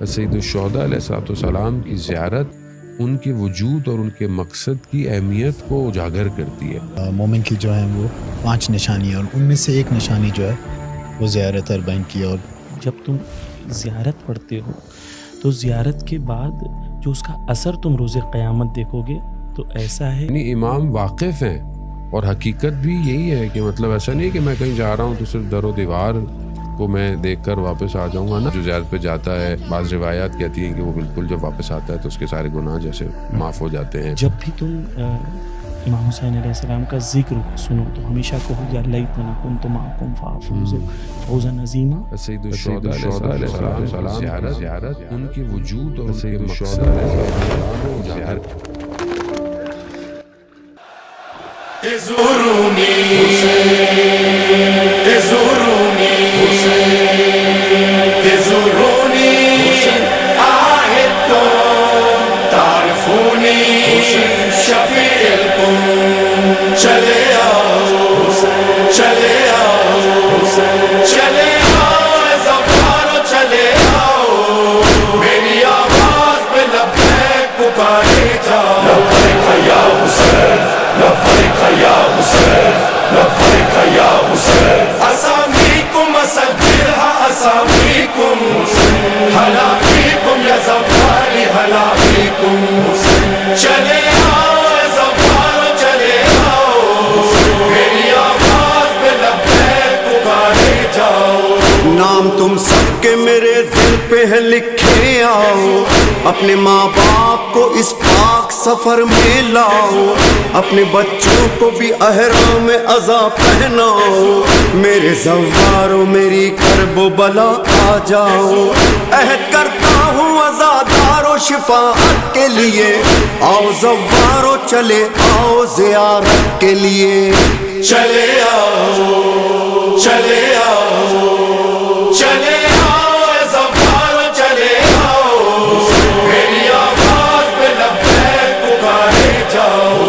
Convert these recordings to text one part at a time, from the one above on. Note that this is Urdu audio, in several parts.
سید الشہداء علیہ السلام کی زیارت ان کے وجود اور ان کے مقصد کی اہمیت کو اجاگر کرتی ہے۔ مومن کی جو ہیں وہ 5 نشانیاں، اور ان میں سے ایک نشانی جو ہے وہ زیارت اربعین کی۔ اور جب تم زیارت پڑھتے ہو تو زیارت کے بعد جو اس کا اثر تم روز قیامت دیکھو گے تو ایسا ہے، یعنی امام واقف ہیں، اور حقیقت بھی یہی ہے کہ مطلب ایسا نہیں کہ میں کہیں جا رہا ہوں تو صرف در و دیوار کو میں دیکھ کر واپس آ جاؤں گا نا۔ جو زیارت پہ جاتا ہے، بعض روایات کہتی ہیں کہ وہ بالکل جب واپس آتا ہے تو اس کے سارے گناہ جیسے معاف ہو جاتے ہیں۔ جب بھی تم امام حسین علیہ السلام کا ذکر سنو تو ہمیشہ کہو یا لیتنی کنت معکم فافوز فوزا عظیما۔ سید الشہداء علیہ السلام زیارت ان کے وجود اور ان کے مقصد کو اجاگر زورونی زورونی زورونی عاهدتم تعرفوني شفيعكم چلے آؤ چلے آؤ چلے آؤ زفارو چلے آؤ میری آواز پہ لبیک پکارے جاؤ لبیک یا حسین لبیک یا حسین لبیک یا حسین اسامیکم اسجلها اسامیکم حلاقیکم یا زفاری حلاقیکم چلے آؤ زفارو چلے آؤ میری آواز پہ لبیک پکارے جاؤ۔ نام تم سب کے میرے دل پہ ہے لکھے آؤ، اپنے ماں باپ کو اس پاک سفر میں لاؤ، اپنے بچوں کو بھی احرام عزا پہناؤ، میرے زوارو میری کرب و بلا آ جاؤ، عہد کرتا ہوں عزادارو شفاعت کے لیے، آؤ زوارو چلے آؤ زیارت کے لیے، چلے آؤ چلے آؤ چلے آؤ زوارو چلے آؤ میری آواز پہ لبیک پکارے جاؤ،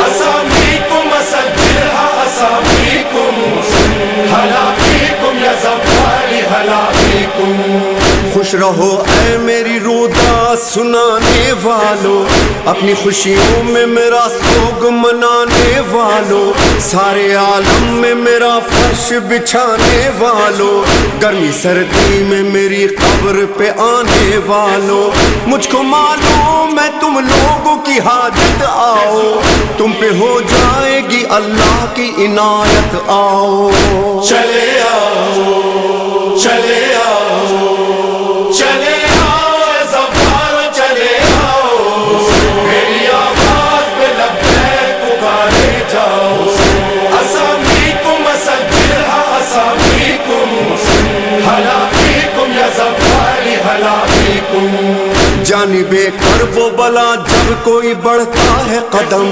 اسامیکم اسجلها اسامیکم حلاقیکم یا زفاری حلاقیکم۔ خوش رہو اے میری رودا سنانے والو، اپنی خوشیوں میں میرا سوگ منانے والو، سارے عالم میں میرا فرش بچھانے والو، گرمی سردی میں میری قبر پہ آنے والو، مجھ کو معلوم ہے تم لوگوں کی حاجت، آؤ تم پہ ہو جائے گی اللہ کی عنایت، آؤ چلے آؤ چلے آؤ چلے آؤ زفارو چلے آؤ میری آواز پہ لبیک پکارے جاؤ، اسامیکم اسجلها اسامیکم حلاقیکم یا زفاری حلاقیکم۔ جانب کرب و بلا جب کوئی بڑھتا ہے قدم،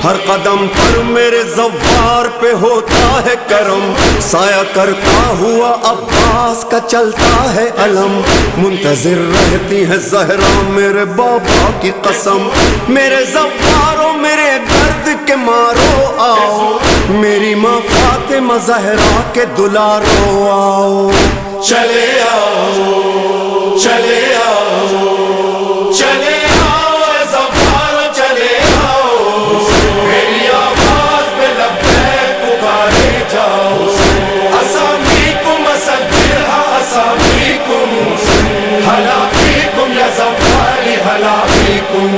ہر قدم پر میرے زوار پہ ہوتا ہے کرم، سایہ کرتا ہوا عباس کا چلتا ہے علم، منتظر رہتی ہے زہرا میرے بابا کی قسم، میرے زوارو میرے درد کے مارو آؤ، میری ماں فاطمہ زہرا کے دلارو آؤ، چلے آؤ چلے آؤ چلے آؤ زفارو چلے آؤ میری آواز پہ لبیک پکارے جاؤ، اسامیکم اسجلها اسامیکم حلاقیکم یا زفاری حلاقیکم۔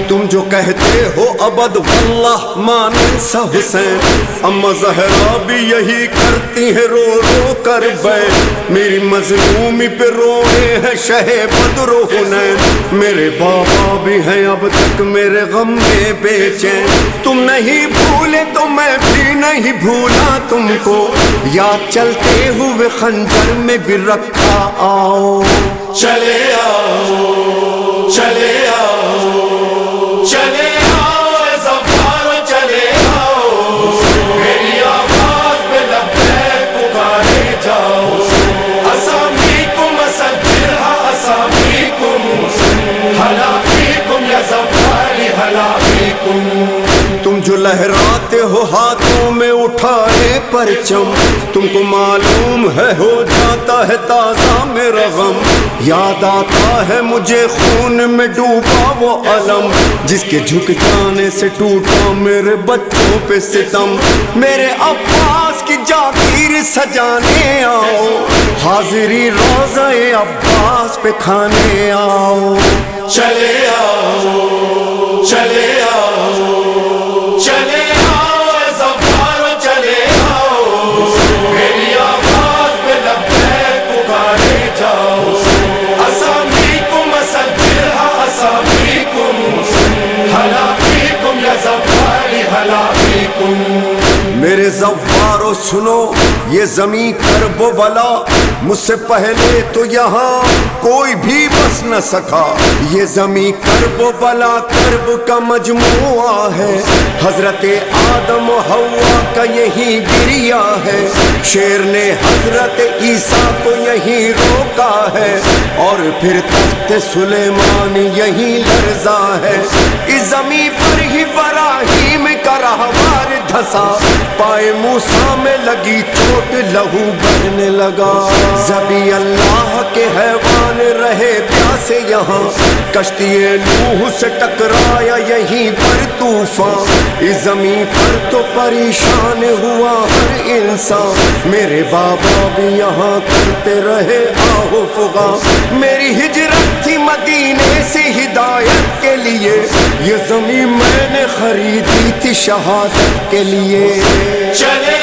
تم جو کہتے ہو ابد واللہ مانن سا حسین، اما زہرا بھی یہی کرتی ہے رو رو کر بیت، میری مظلومی پہ روئے ہیں شہ بدر و حنین، میرے بابا بھی ہیں اب تک میرے غم میں بے چین، تم نہیں بھولے تو میں بھی نہیں بھولا تم کو، یاد چلتے ہوئے خنجر میں بھی رکھا، آؤ چلے آؤ چلے آؤ چلے آؤ زفارو چلے آؤ میری آواز پہ لبیک پکارے جاؤ، اسامیکم اسجلها اسامیکم حلاقیکم یا زفاری حلاقیکم۔ تم جو لہراتے ہو ہاتھوں میں اٹھائے پرچم، تم کو معلوم ہے ہو جاتا ہے تازہ میرا غم، یاد آتا ہے مجھے خون میں ڈوبا وہ علم جس کے جھک جانے سے ٹوٹا میرے بچوں پہ ستم، میرے عباس کی جاگیر سجانے آؤ، حاضری روضہ عباس پہ کھانے آؤ، چلے آؤ چلے آؤ چلے آؤ اے ظفارو چلے آؤ، میری آواز پہ لبیک پکارے جاؤ، اسامیکم اسجلھا اسامیکم، ہلا فیکم یا ظفاری ہلا فیکم۔ میرے زوارو سنو یہ زمین کرب و بلا، مجھ سے پہلے تو یہاں کوئی بھی بس نہ سکا، یہ زمین کرب و بلا کرب کا مجموعہ ہے، حضرت آدم و حوا کا یہی گریا ہے، شیر نے حضرت عیسیٰ کو یہی روکا ہے، اور پھر تخت سلیمان یہی لرزا ہے، اس زمین پر ہی ابراہیم کا رہوار دھسا، پائے موسیٰ میں لگی چوٹ لہو بہنے لگا، ذبی اللہ کے حیوان رہے پیاسے یہاں، کشتی نوح سے ٹکرایا یہیں پر طوفان، اس زمین پر تو پریشان ہوا ہر انسان، میرے بابا بھی یہاں کرتے رہے آہو فغاں، میری ہجرت تھی مدینے سے ہدایت کے لیے، یہ زمین میں نے خریدی تھی شہادت کے لیے، چلے